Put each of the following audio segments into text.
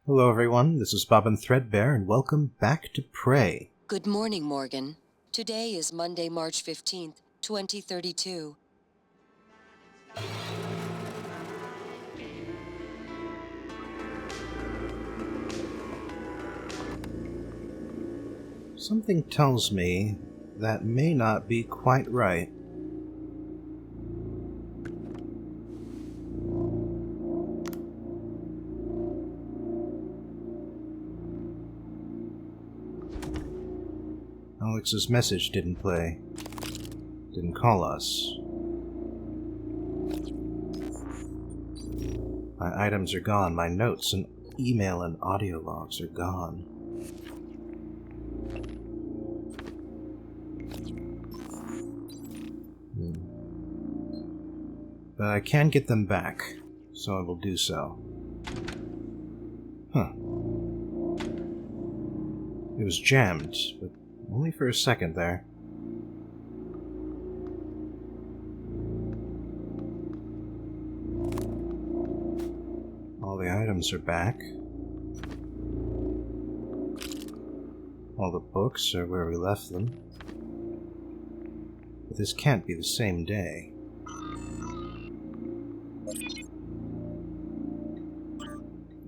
Hello everyone, this is Bobbin Threadbare, and welcome back to Prey. Good morning, Morgan. Today is Monday, March 15th, 2032. Something tells me that may not be quite right. Alex's message didn't play. Didn't call us. My items are gone. My notes and email and audio logs are gone. But I can get them back, so I will do so. Huh. It was jammed, but only for a second there. All the items are back. All the books are where we left them. But this can't be the same day.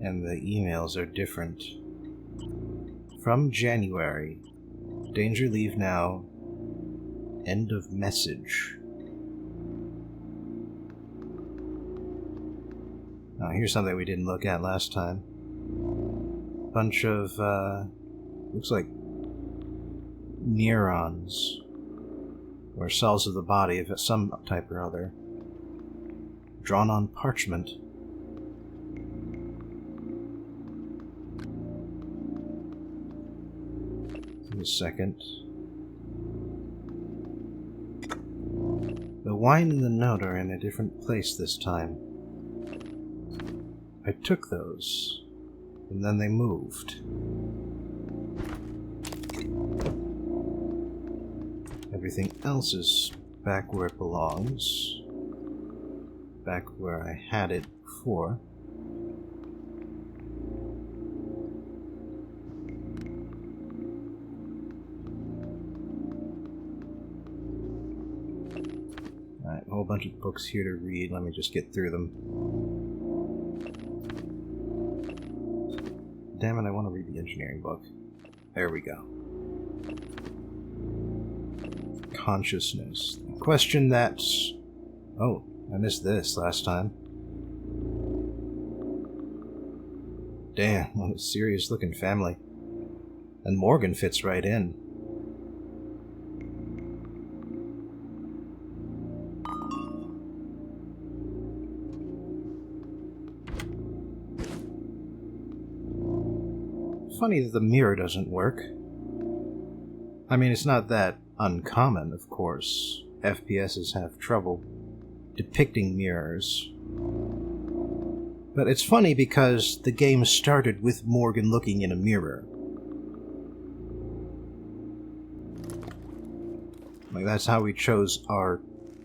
And the emails are different. From January. Danger leave now. End of message. Oh, here's something we didn't look at last time. Bunch of, looks like neurons. Or cells of the body of some type or other. Drawn on parchment. A second. The wine and the note are in a different place this time. I took those, and then they moved. Everything else is back where it belongs. Back where I had it before. Alright, a whole bunch of books here to read. Let me just get through them. Damn it, I want to read the engineering book. There we go. Consciousness. The question that's... Oh, I missed this last time. Damn, what a serious looking family. And Morgan fits right in. Funny that the mirror doesn't work. I mean, it's not that uncommon, of course. FPSs have trouble depicting mirrors. But it's funny because the game started with Morgan looking in a mirror. Like, that's how we chose our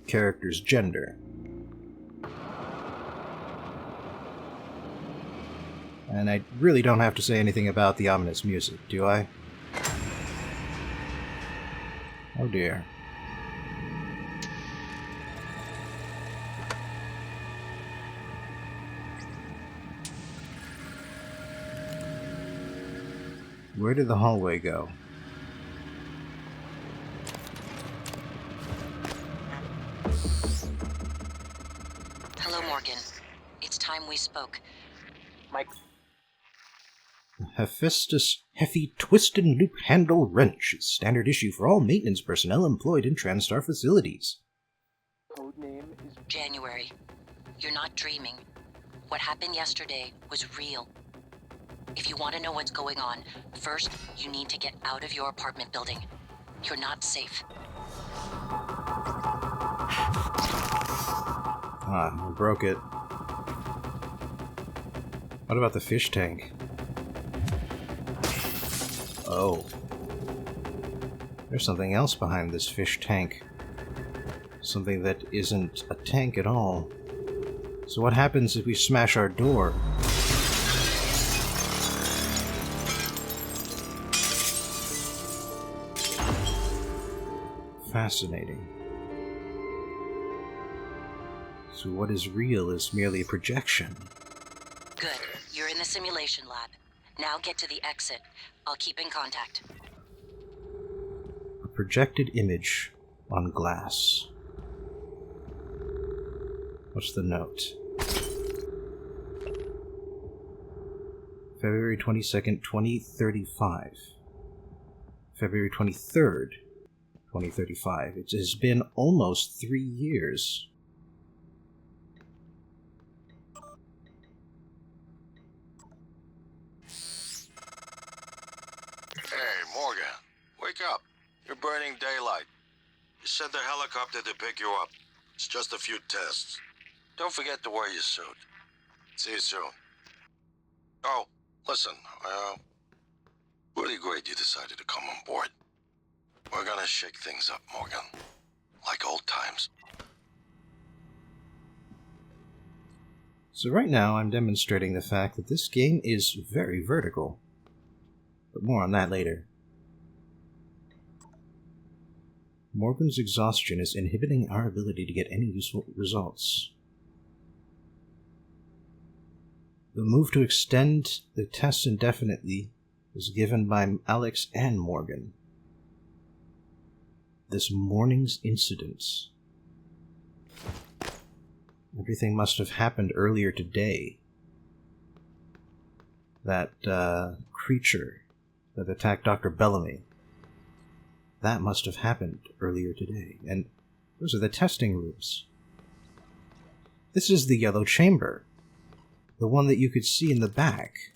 character's gender. And I really don't have to say anything about the ominous music, do I? Oh dear. Where did the hallway go? Hello, Morgan. It's time we spoke. Hephaestus Heffy Twist and Loop Handle Wrench is standard issue for all maintenance personnel employed in TranStar facilities. Codename is January. You're not dreaming. What happened yesterday was real. If you want to know what's going on, first you need to get out of your apartment building. You're not safe. Ah, I broke it. What about the fish tank? Oh. There's something else behind this fish tank. Something that isn't a tank at all. So what happens if we smash our door? fascinating. So what is real is merely a projection. Good. You're in the simulation lab. Now get to the exit. I'll keep in contact. A projected image on glass. What's the note? February 22nd, 2035. February 23rd, 2035. It has been almost 3 years. Hey, Morgan. Wake up. You're burning daylight. You sent the helicopter to pick you up. It's just a few tests. Don't forget to wear your suit. See you soon. Oh, listen, really great you decided to come on board. We're gonna shake things up, Morgan. Like old times. So right now I'm demonstrating the fact that this game is very vertical. But more on that later. Morgan's exhaustion is inhibiting our ability to get any useful results. The move to extend the test indefinitely was given by Alex and Morgan. This morning's incidents. Everything must have happened earlier today. That creature that attacked Dr. Bellamy. That must have happened earlier today. And those are the testing rooms. This is the yellow chamber. The one that you could see in the back.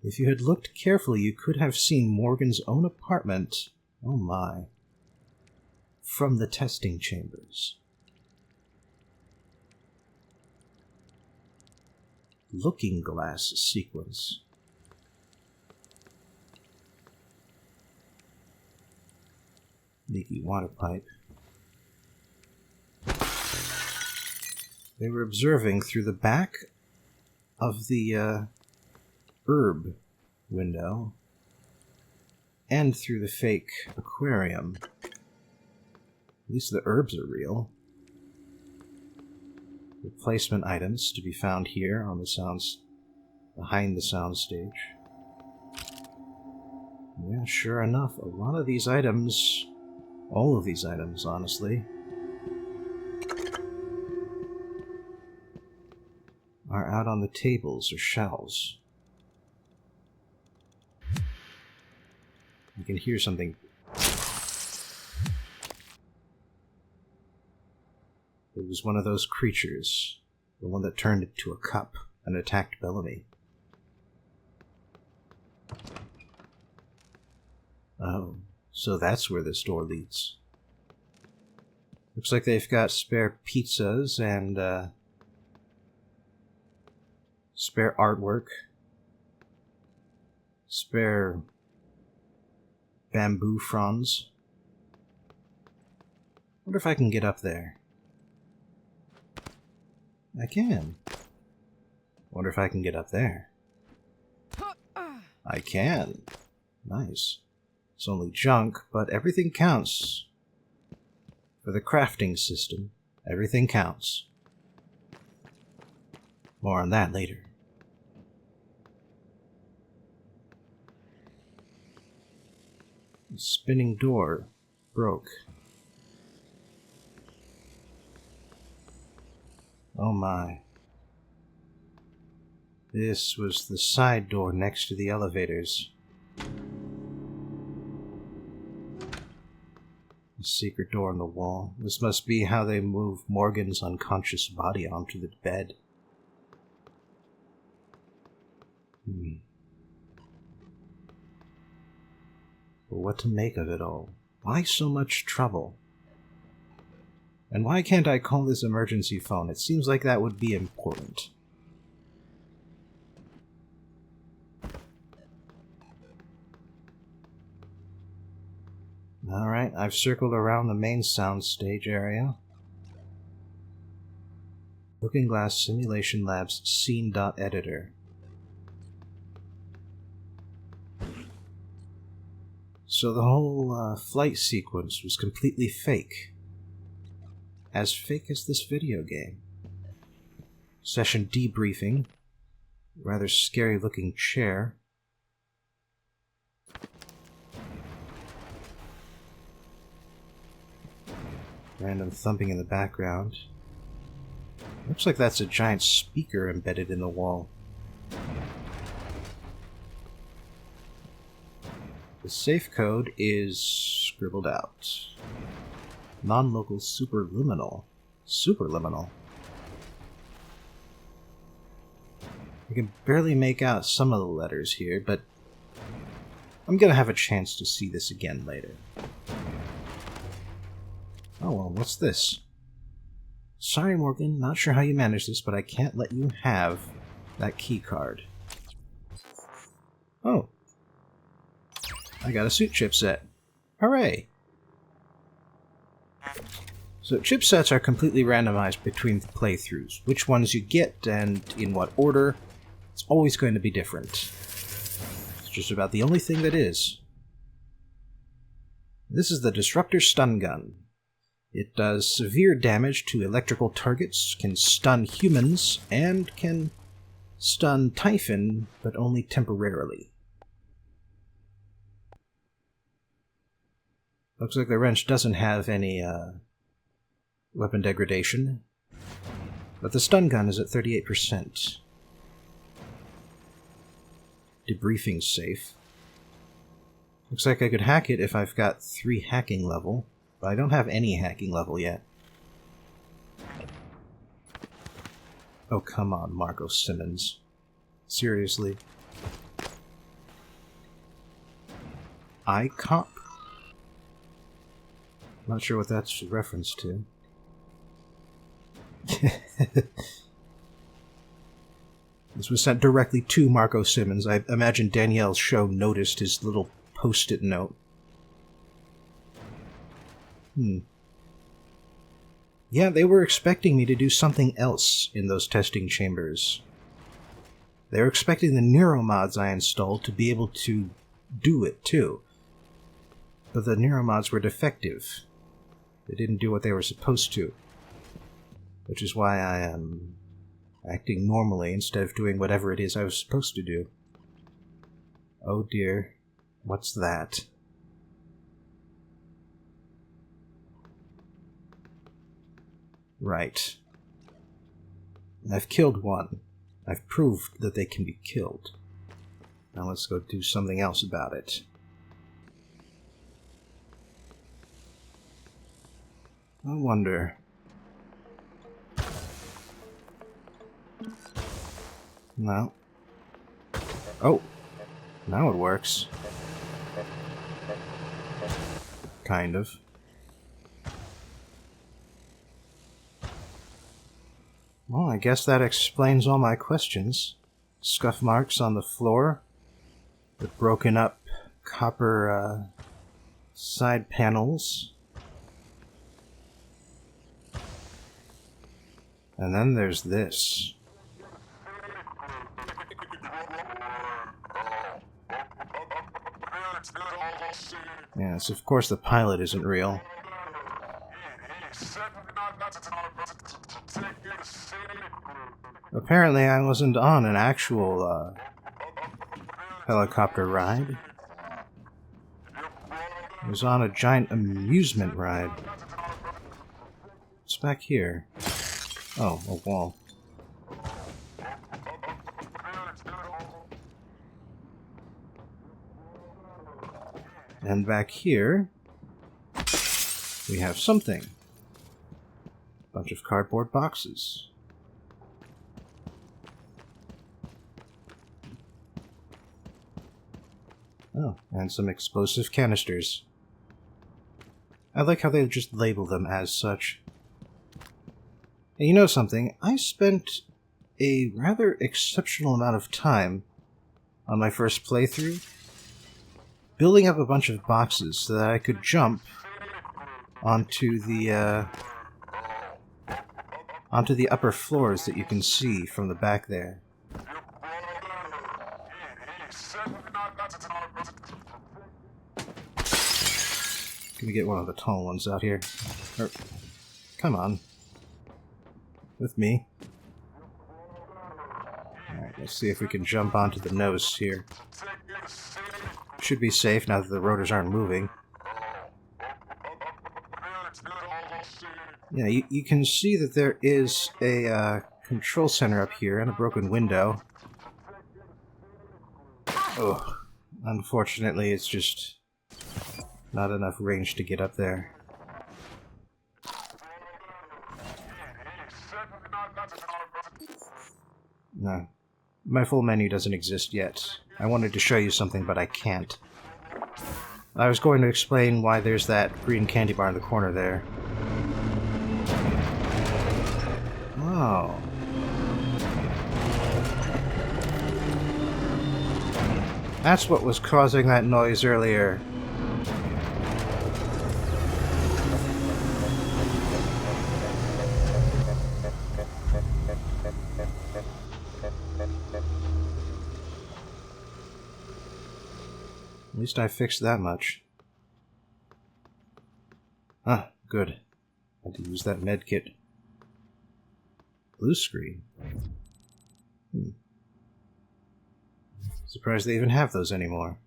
If you had looked carefully, you could have seen Morgan's own apartment, oh my, from the testing chambers. Looking glass sequence. Leaky water pipe. They were observing through the back of the herb window and through the fake aquarium. At least the herbs are real. Replacement items to be found here on the behind the soundstage. Yeah, sure enough, a lot of these items, all of these items, honestly, are out on the tables or shelves. You can hear something. It was one of those creatures, the one that turned into a cup and attacked Bellamy. Oh, so that's where this door leads. Looks like they've got spare pizzas and spare artwork, spare bamboo fronds. Wonder if I can get up there. I can. Wonder if I can get up there. I can. Nice. It's only junk, but everything counts. For the crafting system, everything counts. More on that later. The spinning door broke. Oh my. This was the side door next to the elevators. The secret door in the wall. This must be how they move Morgan's unconscious body onto the bed. But what to make of it all? Why so much trouble? And why can't I call this emergency phone? It seems like that would be important. Alright, I've circled around the main soundstage area. Looking Glass Simulation Labs scene.editor. So the whole flight sequence was completely fake. As fake as this video game. Session debriefing. Rather scary looking chair. Random thumping in the background. Looks like that's a giant speaker embedded in the wall. The safe code is scribbled out. Non-local superliminal. Superliminal. I can barely make out some of the letters here, but I'm gonna have a chance to see this again later. Oh well, what's this? Sorry, Morgan, not sure how you managed this, but I can't let you have that key card. Oh. I got a suit chipset. Hooray! So chipsets are completely randomized between playthroughs. Which ones you get and in what order, it's always going to be different. It's just about the only thing that is. This is the Disruptor Stun Gun. It does severe damage to electrical targets, can stun humans, and can stun Typhon, but only temporarily. Looks like the wrench doesn't have any weapon degradation, but the stun gun is at 38%. Debriefing safe. Looks like I could hack it if I've got 3 hacking level, but I don't have any hacking level yet. Oh, come on, Marco Simmons. Seriously. ICOP? Not sure what that's a reference to. This was sent directly to Marco Simmons. I imagine Danielle's show noticed his little post-it note. Yeah, they were expecting me to do something else in those testing chambers. They were expecting the neuromods I installed to be able to do it too. But the neuromods were defective. They didn't do what they were supposed to. Which is why I am acting normally instead of doing whatever it is I was supposed to do. Oh dear. What's that? Right. I've killed one. I've proved that they can be killed. Now let's go do something else about it. I wonder. No. Oh! Now it works. Kind of. Well, I guess that explains all my questions. Scuff marks on the floor. The broken up copper side panels. And then there's this. Yes, of course the pilot isn't real. Apparently I wasn't on an actual helicopter ride. I was on a giant amusement ride. What's back here? Oh, a wall. And back here, we have something. A bunch of cardboard boxes. Oh, and some explosive canisters. I like how they just label them as such. And you know something? I spent a rather exceptional amount of time on my first playthrough building up a bunch of boxes so that I could jump onto the upper floors that you can see from the back there. Gonna get one of the tall ones out here. Come on. With me. Alright, let's see if we can jump onto the nose here. Should be safe now that the rotors aren't moving. Yeah, you can see that there is a control center up here and a broken window. Oh, unfortunately it's just not enough range to get up there. No. My full menu doesn't exist yet. I wanted to show you something, but I can't. I was going to explain why there's that green candy bar in the corner there. Oh. That's what was causing that noise earlier. At least I fixed that much. Ah, good. Had to use that medkit. Blue screen. Surprised they even have those anymore.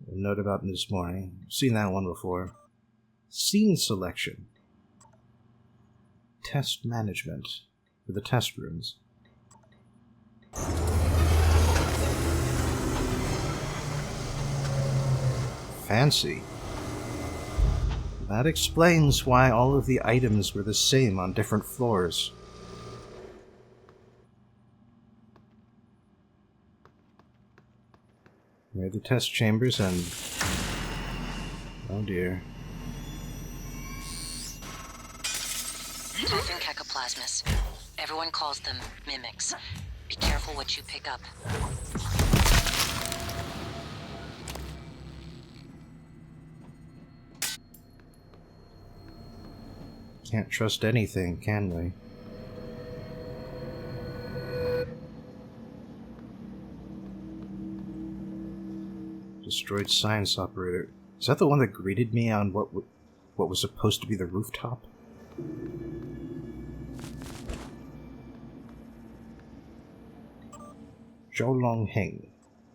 A note about this morning. I've seen that one before. Scene selection. Test management. For the test rooms. Fancy. That explains why all of the items were the same on different floors. Here are the test chambers and... oh dear. Typhon Cacoplasmus. Everyone calls them mimics. Be careful what you pick up. Can't trust anything, can we? Destroyed science operator. Is that the one that greeted me on what was supposed to be the rooftop? Zhou Long Heng.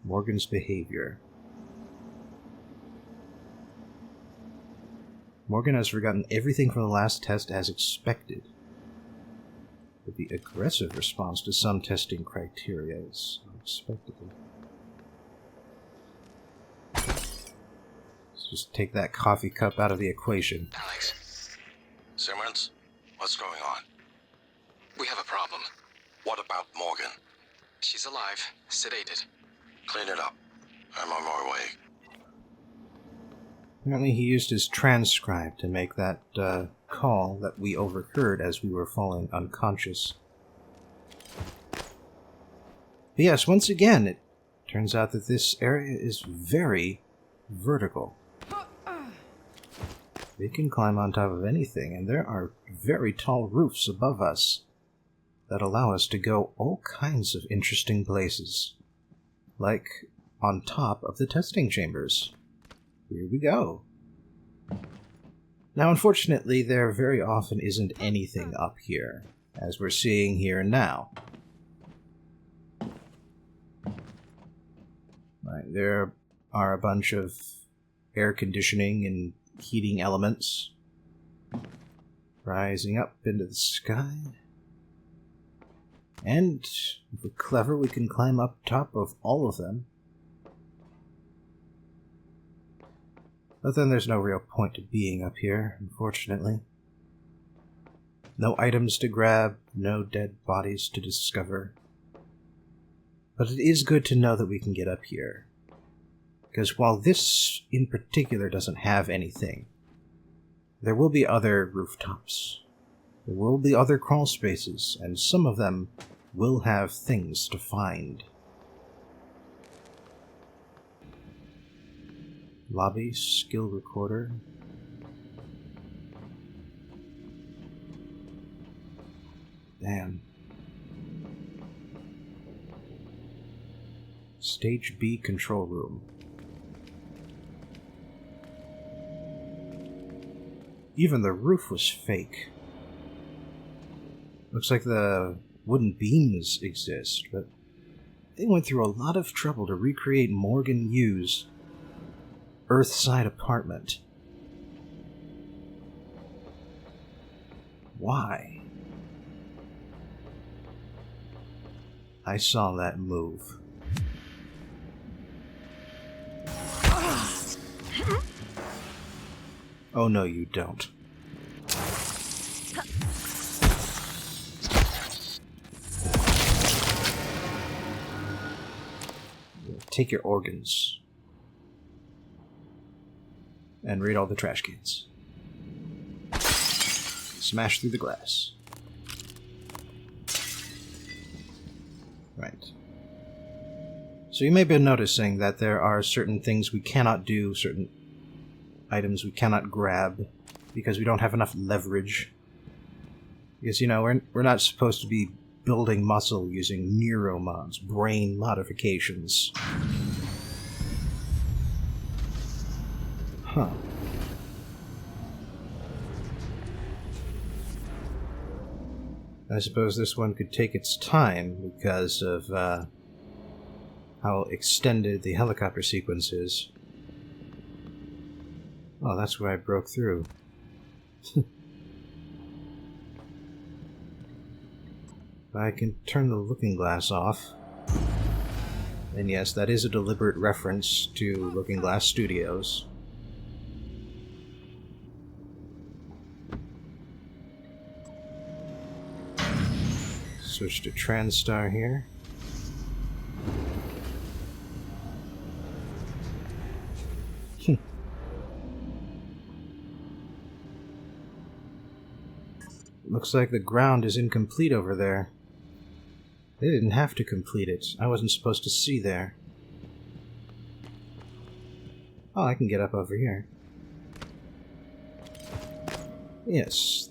Morgan's behavior. Morgan has forgotten everything from the last test as expected. But the aggressive response to some testing criteria is unexpected. Let's just take that coffee cup out of the equation. Alex. Simmons, what's going on? We have a problem. What about Morgan? She's alive, sedated. Clean it up. I'm on my way. Apparently he used his transcribe to make that call that we overheard as we were falling unconscious. But yes, once again, it turns out that this area is very vertical. We can climb on top of anything, and there are very tall roofs above us that allow us to go all kinds of interesting places. Like on top of the testing chambers. Here we go. Now, unfortunately, there very often isn't anything up here, as we're seeing here now. Right, there are a bunch of air conditioning and heating elements rising up into the sky. And, if we're clever, we can climb up top of all of them. But then there's no real point to being up here, unfortunately. No items to grab, no dead bodies to discover. But it is good to know that we can get up here. Because while this in particular doesn't have anything, there will be other rooftops. There will be other crawl spaces, and some of them will have things to find. Lobby skill recorder. Damn. Stage B control room. even the roof was fake. Looks like the wooden beams exist, but they went through a lot of trouble to recreate Morgan Yu's Earthside apartment. Why? I saw that move. Oh no, you don't. Take your organs. And raid all the trash cans. Smash through the glass. Right. So you may be noticing that there are certain things we cannot do, certain items we cannot grab, because we don't have enough leverage. Because, you know, we're not supposed to be building muscle using neuromods, brain modifications. Huh. I suppose this one could take its time because of how extended the helicopter sequence is. Oh, that's where I broke through. I can turn the looking glass off. And yes, that is a deliberate reference to Looking Glass Studios. Switch to TranStar here. Looks like the ground is incomplete over there. They didn't have to complete it. I wasn't supposed to see there. Oh, I can get up over here. Yes.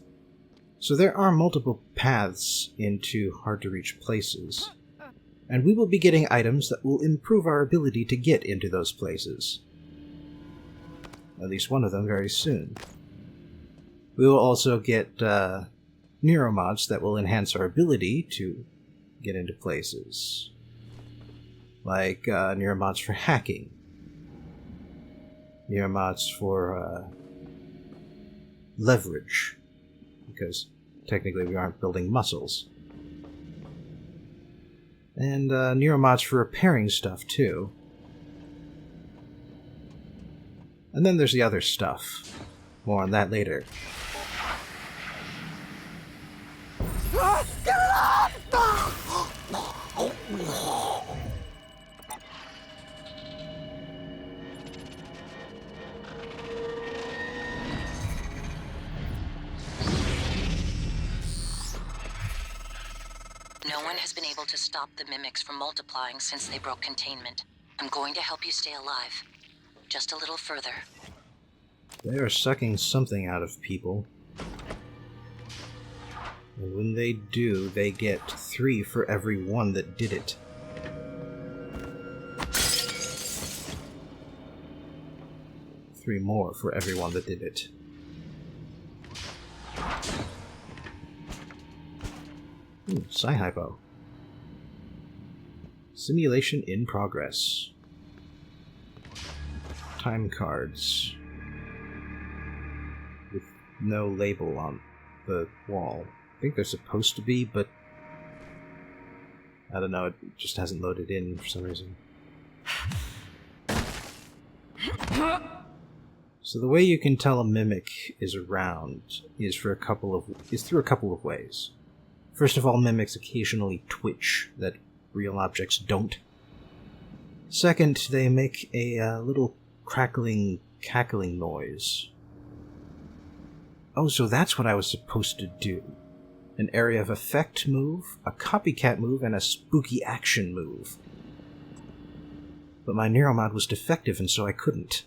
So there are multiple paths into hard-to-reach places. And we will be getting items that will improve our ability to get into those places. At least one of them very soon. We will also get neuromods that will enhance our ability to get into places. Like neuromods for hacking. Neuromods for leverage. Because technically we aren't building muscles. And neuromods for repairing stuff too. And then there's the other stuff. More on that later. No one has been able to stop the mimics from multiplying since they broke containment. I'm going to help you stay alive. Just a little further. They are sucking something out of people. And when they do, they get 3 for every 1 that did it. Three more for every 1 that did it. Sci-Hypo. Simulation in progress. Time cards. With no label on the wall. I think they're supposed to be, but I don't know, it just hasn't loaded in for some reason. So the way you can tell a mimic is around is through a couple of ways. First of all, mimics occasionally twitch that real objects don't. Second, they make a little crackling, cackling noise. Oh, so that's what I was supposed to do. An area of effect move, a copycat move, and a spooky action move. But my neuromod was defective, and so I couldn't.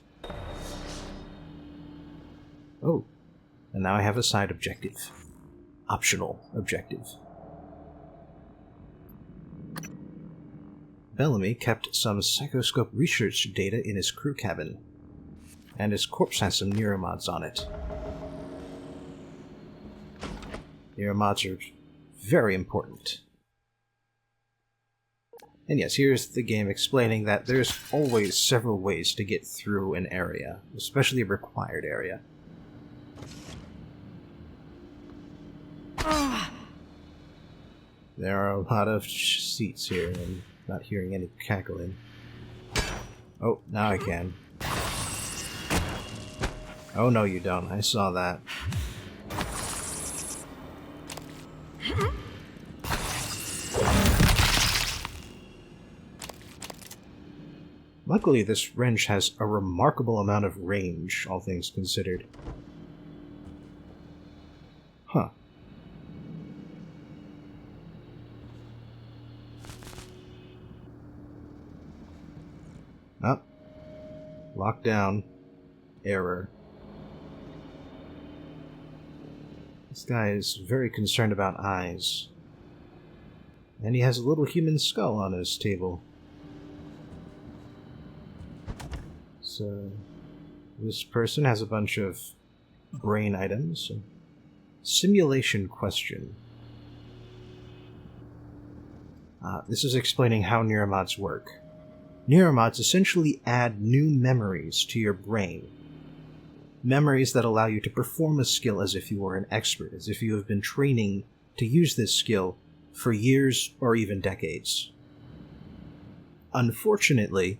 Oh, and now I have a side objective. Optional objective. Bellamy kept some psychoscope research data in his crew cabin, and his corpse has some neuromods on it. Neuromods are very important. And yes, here's the game explaining that there's always several ways to get through an area, especially a required area. There are a lot of seats here, and I'm not hearing any cackling. Oh, now I can. Oh no you don't, I saw that. Luckily, this wrench has a remarkable amount of range, all things considered. Huh. Oh. Locked down. Error. This guy is very concerned about eyes. And he has a little human skull on his table. So, this person has a bunch of brain items. Simulation question. This is explaining how neuromods work. Neuromods essentially add new memories to your brain. Memories that allow you to perform a skill as if you were an expert, as if you have been training to use this skill for years or even decades. Unfortunately,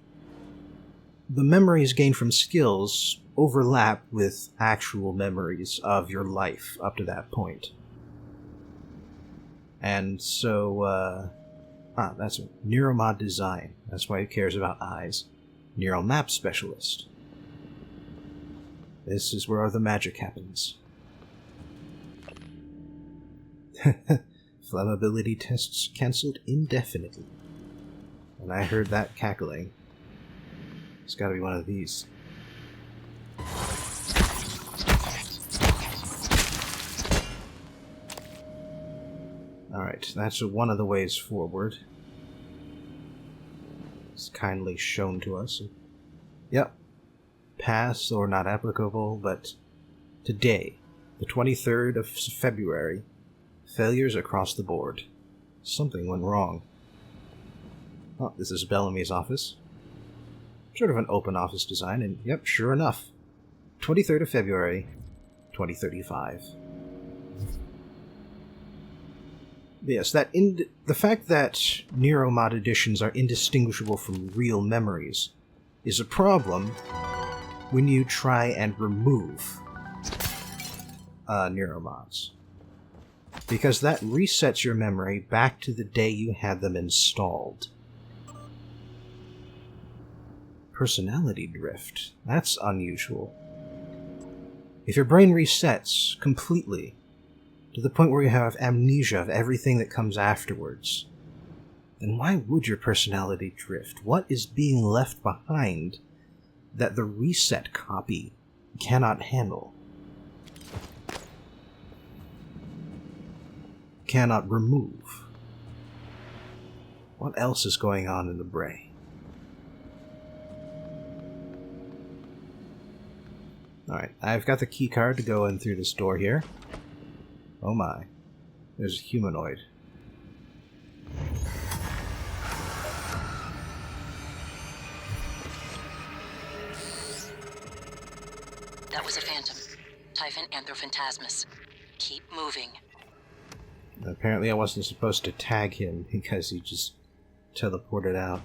the memories gained from skills overlap with actual memories of your life up to that point. And so, that's Neuromod design. That's why he cares about eyes. Neural map specialist. This is where the magic happens. Flammability tests cancelled indefinitely. And I heard that cackling. It's gotta be one of these. Alright, that's one of the ways forward. It's kindly shown to us. Yep. Pass or not applicable, but today, the 23rd of February, failures across the board. Something went wrong. Oh, this is Bellamy's office. Sort of an open office design, and yep, sure enough. 23rd of February, 2035. Yes, the fact that Neuromod editions are indistinguishable from real memories is a problem when you try and remove Neuromods. Because that resets your memory back to the day you had them installed. Personality drift. That's unusual. If your brain resets completely, to the point where you have amnesia of everything that comes afterwards, then why would your personality drift? What is being left behind that the reset copy cannot handle? Cannot remove? What else is going on in the brain? Alright, I've got the key card to go in through this door here. Oh my. There's a humanoid. That was a phantom. Typhon Anthrophantasmus. Keep moving. Apparently I wasn't supposed to tag him because he just teleported out.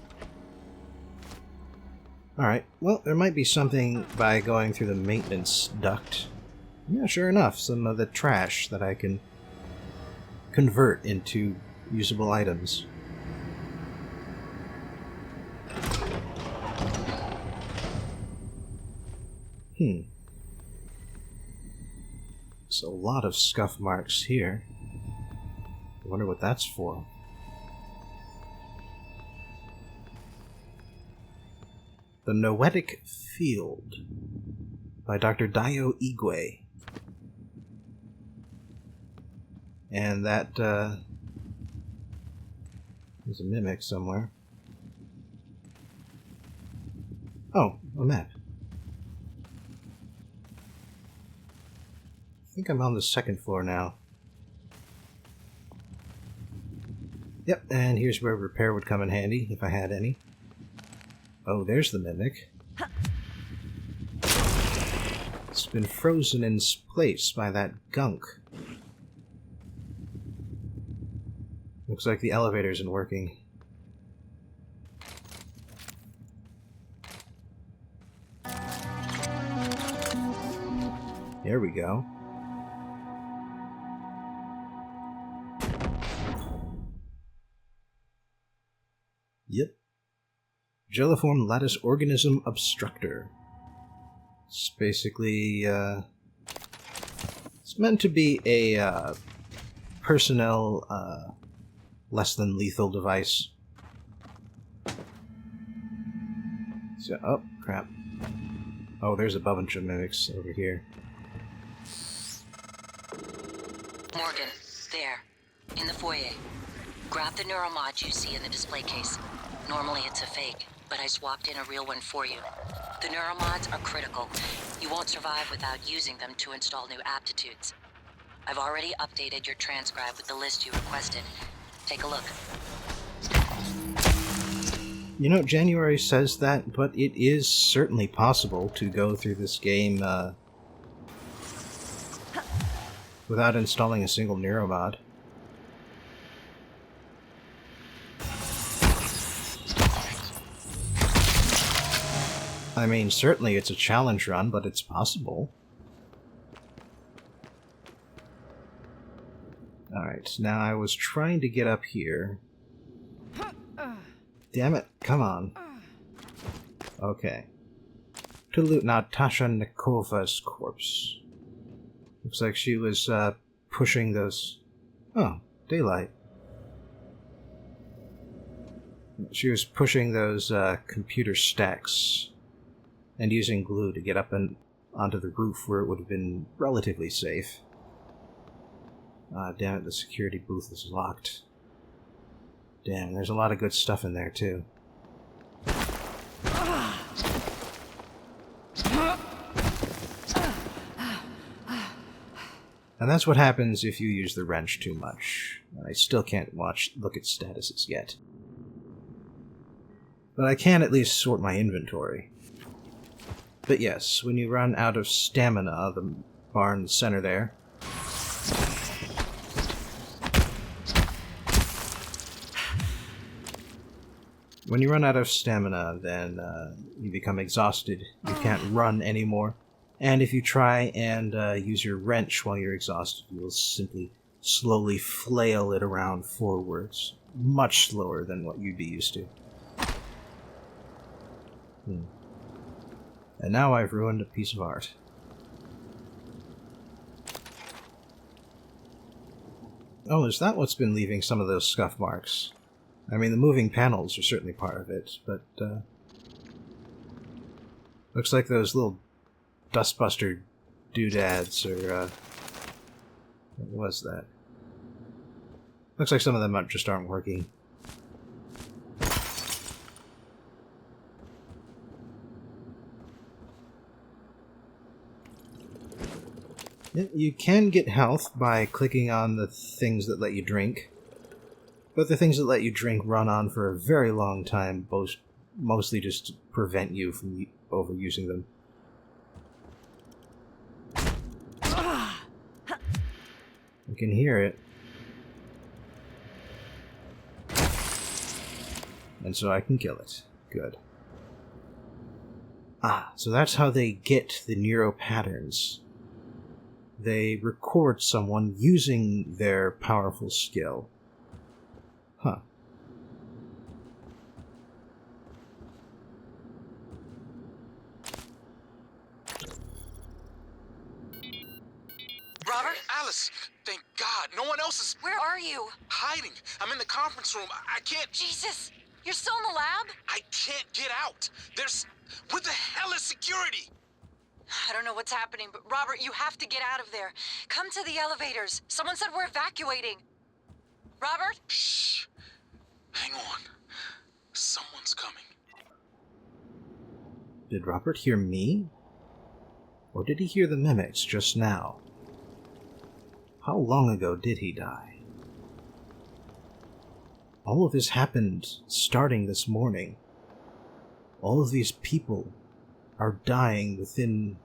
Alright, well, there might be something by going through the maintenance duct. Yeah, sure enough, some of the trash that I can convert into usable items. There's a lot of scuff marks here. I wonder what that's for. The Noetic Field by Dr. Dio Igwe. And that, there's a mimic somewhere. Oh, a map. I think I'm on the second floor now. Yep, and here's where repair would come in handy, if I had any. Oh, there's the Mimic. It's been frozen in place by that gunk. Looks like the elevator isn't working. There we go. Yep. Gelliform lattice organism obstructor. It's basically, it's meant to be a, personnel, less than lethal device. So, oh, crap. Oh, there's a bunch of mimics over here. Morgan, there. In the foyer. Grab the neuromod you see in the display case. Normally it's a fake, but I swapped in a real one for you. The neuromods are critical. You won't survive without using them to install new aptitudes. I've already updated your transcribe with the list you requested. Take a look. You know, January says that, but it is certainly possible to go through this game without installing a single neuromod. I mean, certainly it's a challenge run, but it's possible. Alright, now I was trying to get up here. Damn it, come on. Okay. To loot Natasha Nikova's corpse. Looks like she was pushing those... Oh, daylight. She was pushing those computer stacks and using glue to get up and onto the roof where it would have been relatively safe. Damn it, the security booth is locked. Damn, there's a lot of good stuff in there, too. And that's what happens if you use the wrench too much. I still can't look at statuses yet. But I can at least sort my inventory. But yes, when you run out of stamina, the bar in the center there, when you run out of stamina, then you become exhausted. You can't run anymore. And if you try and use your wrench while you're exhausted, you will simply slowly flail it around forwards. Much slower than what you'd be used to. And now I've ruined a piece of art. Oh, is that what's been leaving some of those scuff marks? I mean, the moving panels are certainly part of it, but, looks like those little dustbuster doodads are, what was that? Looks like some of them just aren't working. You can get health by clicking on the things that let you drink. But the things that let you drink run on for a very long time, mostly just to prevent you from overusing them. I can hear it. And so I can kill it. Good. So that's how they get the neuro patterns. They record someone using their powerful skill. Huh. Robert? Alice! Thank God! No one else is... Where are you? Hiding! I'm in the conference room. I can't... Jesus! You're still in the lab? I can't get out! There's... Where the hell is security? I don't know what's happening, but Robert, you have to get out of there. Come to the elevators. Someone said we're evacuating. Robert? Shh. Hang on. Someone's coming. Did Robert hear me? Or did he hear the mimics just now? How long ago did he die? all of this happened starting this morning. All of these people are dying within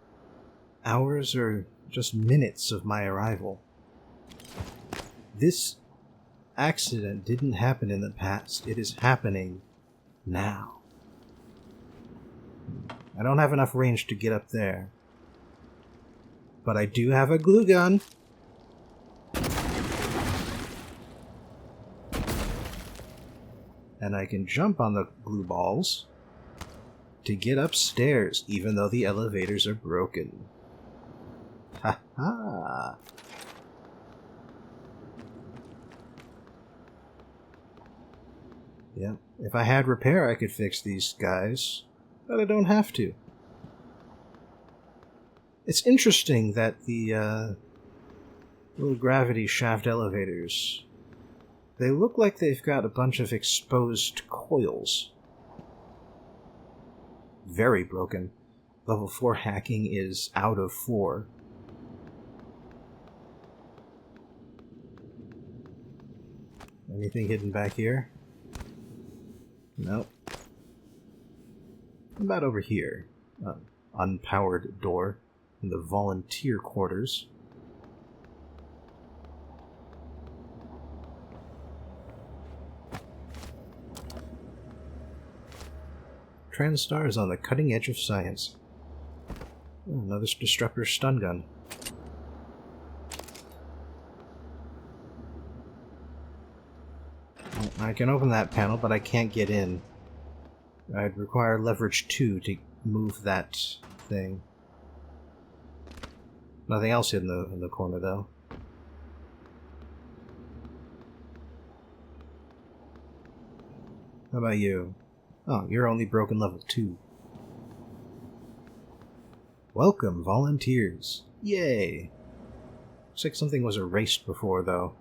hours or just minutes of my arrival. This accident didn't happen in the past. It is happening now. I don't have enough range to get up there. But I do have a glue gun. And I can jump on the glue balls to get upstairs, even though the elevators are broken. Ha ha! Yeah, if I had repair, I could fix these guys, but I don't have to. It's interesting that the little gravity shaft elevators, they look like they've got a bunch of exposed coils. Very broken. Level 4 hacking is out of 4. Anything hidden back here? Nope. What about over here? Unpowered door in the volunteer quarters. TranStar is on the cutting edge of science. Oh, another Disruptor stun gun. I can open that panel, but I can't get in. I'd require leverage 2 to move that thing. Nothing else in the corner, though. How about you? Oh, you're only broken level 2. Welcome, volunteers. Yay! Looks like something was erased before, though.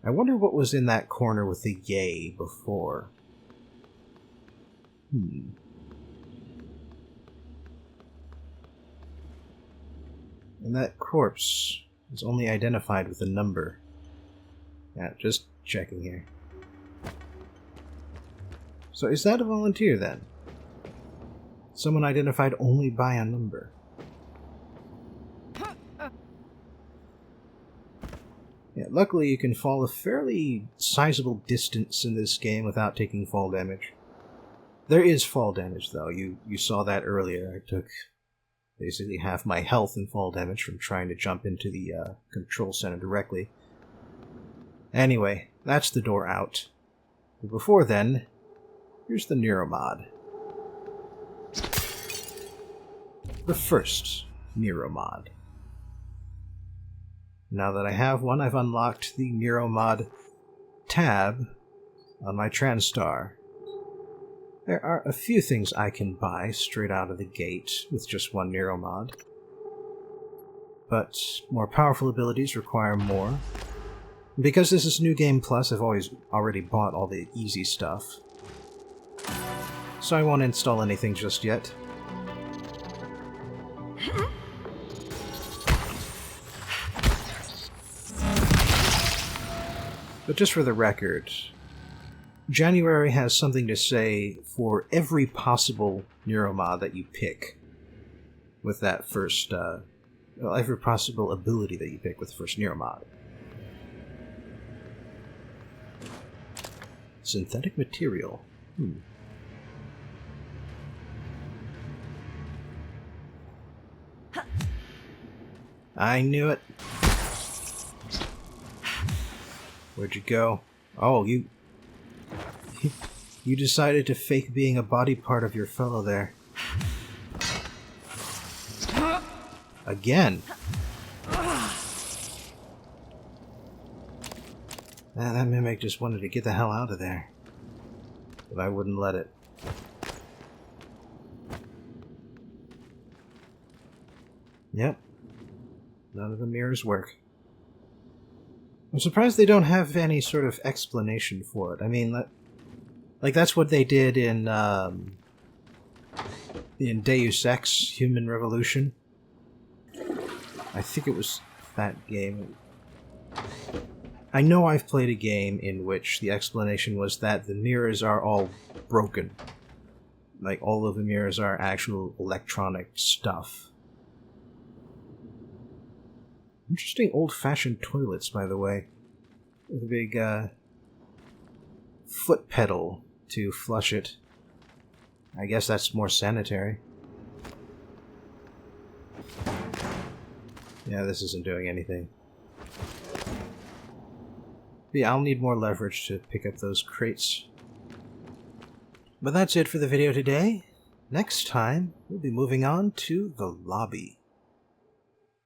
I wonder what was in that corner with the yay before. And that corpse is only identified with a number. Yeah, just checking here. So is that a volunteer then? Someone identified only by a number. Yeah, luckily you can fall a fairly sizable distance in this game without taking fall damage. There is fall damage though, you saw that earlier. I took basically half my health in fall damage from trying to jump into the control center directly. Anyway, that's the door out. But before then, here's the Neuromod. The first Neuromod. Now that I have one, I've unlocked the Neuromod tab on my TranStar. There are a few things I can buy straight out of the gate with just one Neuromod. But more powerful abilities require more. Because this is New Game Plus, I've already bought all the easy stuff. So I won't install anything just yet. But just for the record, January has something to say for every possible Neuromod that you pick with that first, every possible ability that you pick with the first Neuromod. Synthetic material. I knew it. Where'd you go? Oh, you decided to fake being a body part of your fellow there. Again. That mimic just wanted to get the hell out of there. But I wouldn't let it. Yep. None of the mirrors work. I'm surprised they don't have any sort of explanation for it. I mean, that's what they did in Deus Ex: Human Revolution. I think it was that game. I know I've played a game in which the explanation was that the mirrors are all broken. Like, all of the mirrors are actual electronic stuff. Interesting old-fashioned toilets, by the way. With a big, foot pedal to flush it. I guess that's more sanitary. Yeah, this isn't doing anything. But yeah, I'll need more leverage to pick up those crates. But that's it for the video today. Next time, we'll be moving on to the lobby.